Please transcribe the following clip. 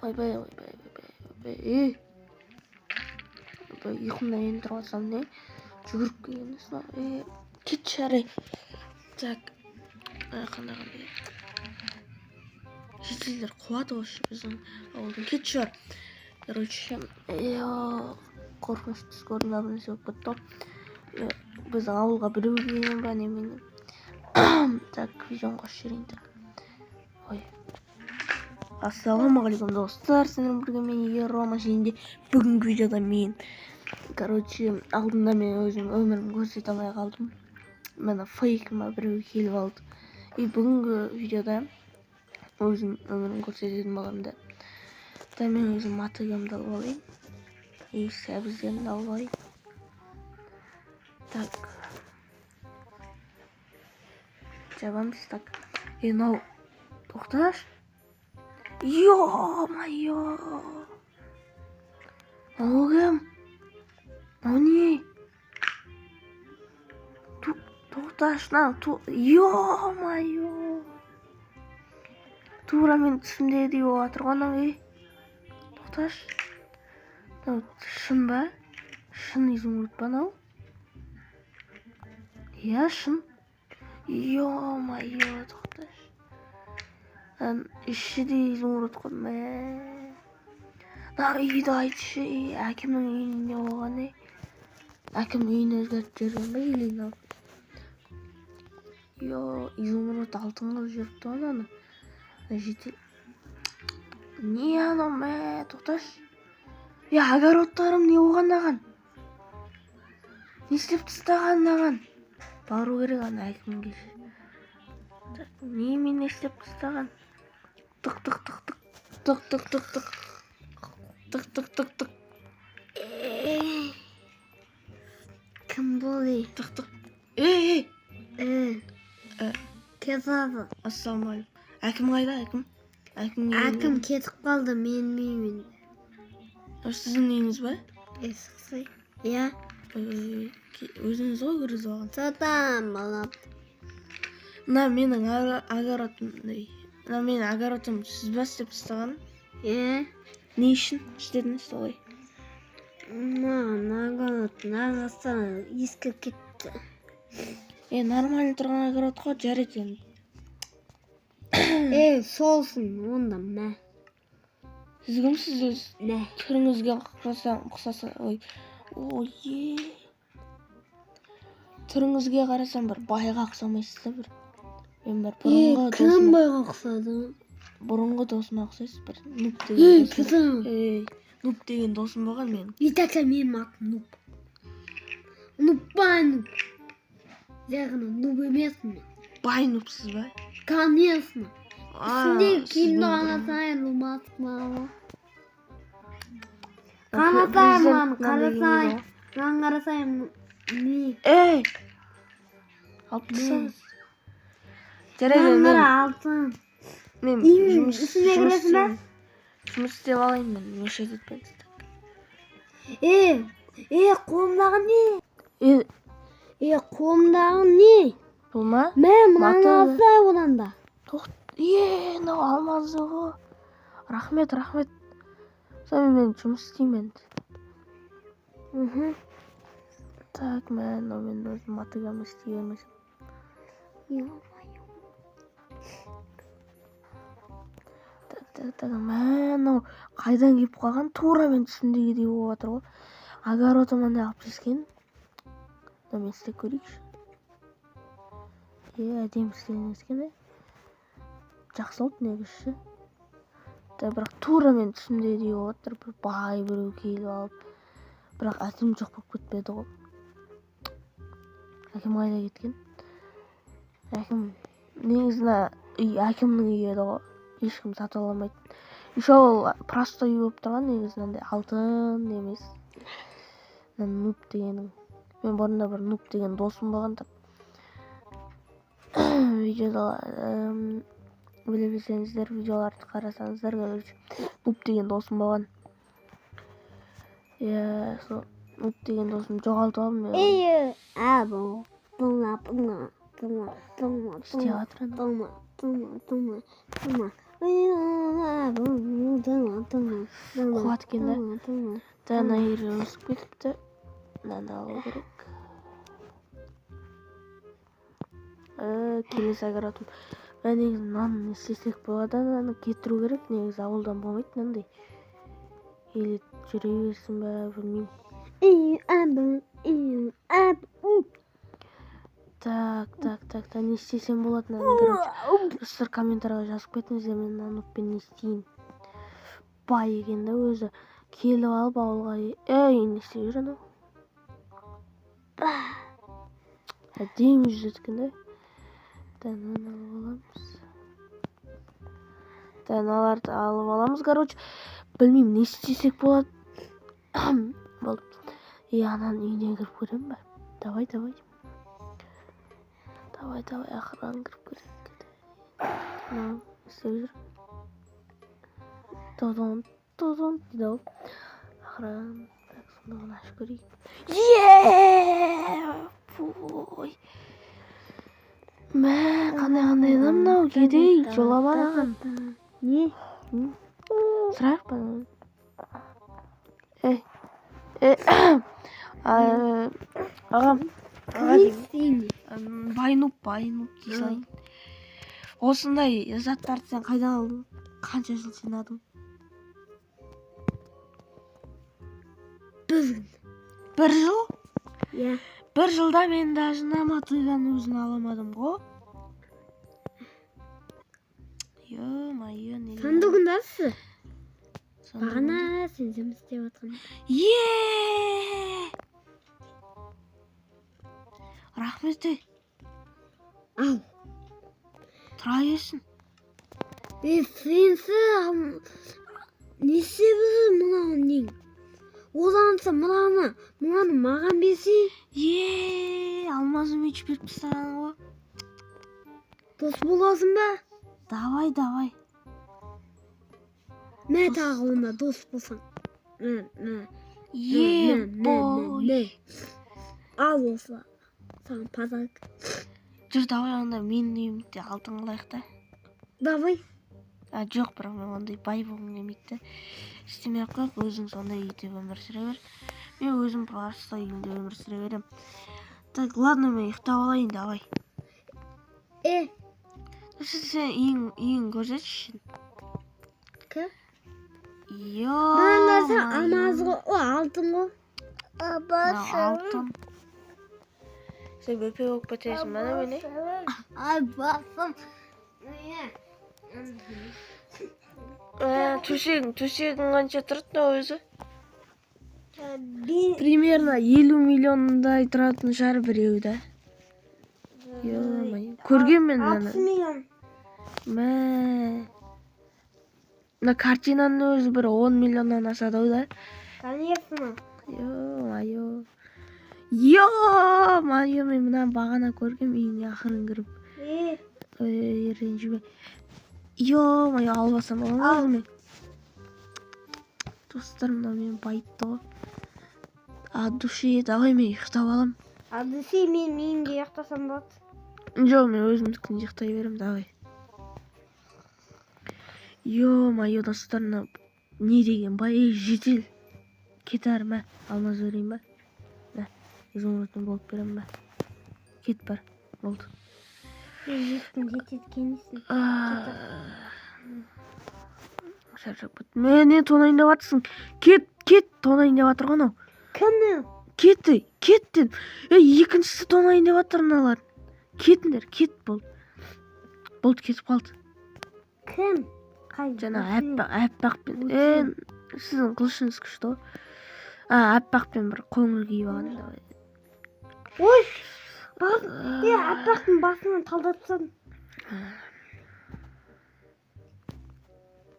ойбай. ұйқымнан енді тұрып алсам не жүгіріп келген кетші арай. Так, қандай жителдер қуады вообще біздің ауылдың. кетші бар. Короче, қорқыныш түс көрдім, бір нәрсе болып кетті. Біздің ауылға біреу келген ба немене. Так, видеоны қосып жіберейін. Ой. Ассалаумағалейкум достар, сіздермен бірге мен Рома. Және бүгінгі видеода мен алдында мен өзім өмірімді көрсете алмай қалдым. Мені фейкіма біреу келіп алды. Бүгінгі видеода өзім өмірімді көрсететін боламын. Мен өзім мотыгамды алып алайын. Сәбіздерімді алып алайын. Так. Жабамыз. Так. Мынау тоқташы. Ё-моё! Мынау кім? Мынау не? Тоқташы. Ё-моё! Тура мен түсімдегідей болып жатыр ғой мынау. Тоқташы. Шын ба? Шын изумруд па мынау? Иә, шын. Ё-моё, тоқташы. Іші де изумруд қой. Үйді айтшы, әкімнің үйіне не болған? Әкім үйін өзгертіп жүрген ба елін алып? Изумруд алтын қылып жүріпті ғой аны. Жетел. Не анау, тоқташы. Огородтарым не болған аған? Не істеп тастаған аған? Бару керек ана әкімге келші. Немен не істеп тастаған? Тық. Кім бұл? Тық. Кетеді. Ассалаумағалейкум. Әкім қайда, әкім? Әкім кетіп қалды, мен меймін. Сіздің неңіз ба? Есіксі. Иә. Өзіңіз ғой көріз оған? Сатам, балап. Менің огородым сіз ба істеп тастаған? Иә. Не үшін істедіңіз солай? Огородтың ағасы ескіп кетті. Нормально тұрған огород қой, жарайды енді. Солсын, онда мә. Сіз кімсіз өз? Түріңізге ұқсаса, түріңізге қарасам бір байға ұқсамайсыз да бір. Мен бір бұрынғы досыма. Кім байға ұқсады? Бұрынғы досыма ұқсайсыз бір. Нуп деген досым болған мен. Итака менің атым Нуп. Нуп бай Нуп. Яғына Нуп емеспін мен. Бай Нупсыз ба? Конечно. Үстіндегі киімді қанатайын, ұлмасық маған. Қанатайын маған, қарасайын. Маған қарасайын. Не? Алып тұрсаңыз. Маңғара алтын. Мен жұмыс істеп алайын мен. Мешет етпеңіз. Қолымдағы не? Қолымдағы не? Бұл ма? Мен мынаны алсай одан да. Мынау алмазы ғой. Рахмет. Мен жұмыс істеймін. Так, мен өзім мотыгам істей бермесем. Мынау қайдан келіп қалған? Тура мен түсімдегідей болып жатыр ғой. Огородымнан алып жескен. Мен істеп көрейікші. Әдемі істеген ескен. Жақсы олды негізші. Бірақ тура мен түсімдегідей болып жатыр. Бір бай біреу келіп алып. Бірақ әкім жоқ болып кетпеді ғой. Әкім қайда кеткен? Әкім негізіне әкімнің үйі еді ғой. Ешкім сатып аламайды. Еще ол простой үй болып тұрған негізінен де алтын емес. Нуп дегенің. Мен бұрында бір Нуп деген досым болған. Видеода біле білсеңіздер, видеоларды қарасаңыздар, Нуп деген досым болған. Сол Нуп деген досым жоғалтып алдым. Қуат екен да. Ана ері өсіп кетіпті. Мынаны алу керек. Келесі агратым. Мен негізі мынаны не істесек болады, мынаны кетіру керек. Негізі ауылдан болмайды мынандай. Или жүре берсін бе, білмеймін. Так, не істесем болады мынаны. Достар комментарийға жазып кетіңіздер, мен мынаны не істейін. Бай екен да өзі. Келіп алып ауылға. Не істеп жүр анау? Әдемі жүреді екен да. Дананы алып аламыз. Даналарды алып аламыз, короче. Білмеймін, не істесек болады. Болды. Ананың үйіне кіріп көрем бе? Давай. Давай, ақырған кіріп көрем. Не істеп жүр? Тозон дейді ау. Ақырған. Сондағын ашып көрейік. Ой. Мә, қандай да мынау кедей жоламаған. Не? Сұрақ па? Ағам. Байнуп дейсің. Осындай заттарды сен қайдан алдың? Қанша жыл жинадың? Бір жыл? Иә. Бір жылда мен даже наматыған өзін аламадым ғо. Ё-майо, неге? Сандығындасы? Бағана сен жұмыс істеп жатқан. Рахмет. Ал. Тұра берсін. Сенсі не себебі мынауын нең? Оданса мынаны маған берсей? Алмазым өчіп беріп тастаған ғой. Дос боласың ба? Давай. Мә тағы онда дос болсаң. Бой. Ал осыла. Саған подарок. Жүр, давай онда менің үйімде алтын қылайық та. Давай. Жоқ, бірақ мен ондай бай болғым келмейді. Істемей ақ қойып, өзің сондай үйде өмір сүре бер. Мен өзім простой үйінде өмір сүре берем. Так, ладно, мен ұйықтап алайын, давай. Сен үйің көрсетші. Кім? Мынандай алмаз ғой, алтын ғой. Алтын. Сен бөпе болып кетесің, мәне мені? Басым. Төсегің қанша тұрды өзі? Примерно 50 миллиондай тұратын шығар біреуі да. Көрген мен мені. 60 миллион. Мә. Мына картинаның өзі бір 10 миллионнан асады ау да. Конечно. Ё-майо, мен мына бағана көргем үйіне ақырын кіріп. Ренжіме. Ё-майо, албасам оламыз мен. Достар, мына мен байытты ғой. Души, давай мен ұйықтап алам. Души, мен үйімде ұйықтасам болады. Жоқ, мен өзімдікін ұйықтай берем, давай. Ё-майо, достар, мына не деген бай, жетел. Кетар ма? Алмаз өрейін ба? Изумрудтың болып берем ба? Кет бар, болды. Ешкім жететкенесің. Шаршап кет. Мені тонайын деп атсың. Кет, тонайын деп атыр ғанау. Кімнің? Кет дедім. Екіншісі тонайын деп атыр мыналар. Кетіңдер, кет болды. Болды, кетіп қалды. Кім? Жаңа әппақпен. Сіздің қылышыңыз күшті ғой. Әппақпен бір қоңыр киіп алған. Ой, әппақтың басынан талдатсам.